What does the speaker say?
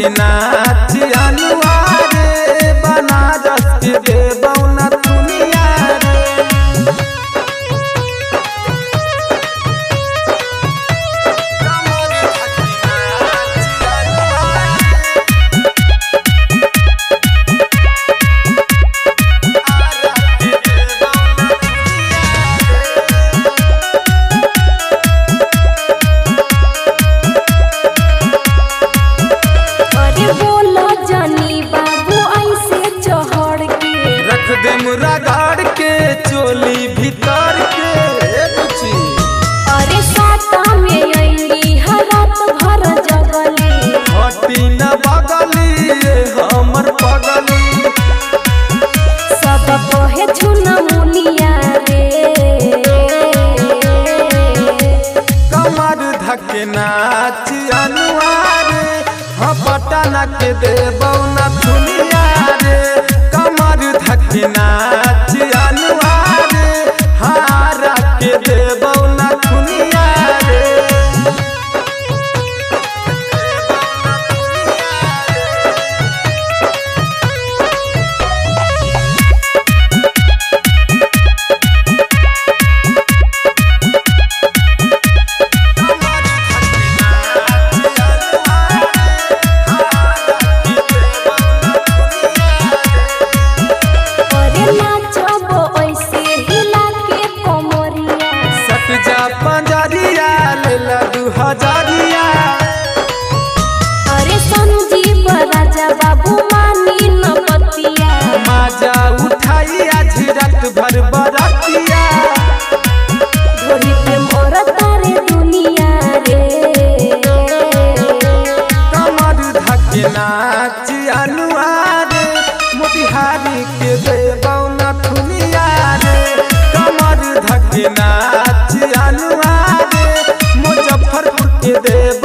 खातिर नाच अनुआरे बनारस के देबौना दुनिया रे। रगड़ के चोली भीतर के अरे साता में अइली रात भर जगली हटी न बगली हमर पगली सब कहे छुना मुनिया रे। कमर धके नाच अनुआरे पटना के देबौना दुनिया रे। कमर धके नाच अनुआरे हारा के देबौना दुनिया रे। पंजरिया लेला 2000। अरे संजीव राजा बाबू मानी न पतिया माजा उठाई आज रात भर बरतिया धोरी पे मोर तारे दुनिया रे। कमर धके नाच अनुआरे मोतिहारी के देबौना दुनिया रे। कमर धके नाच अनुआरे मुजफ्फरपुर के देब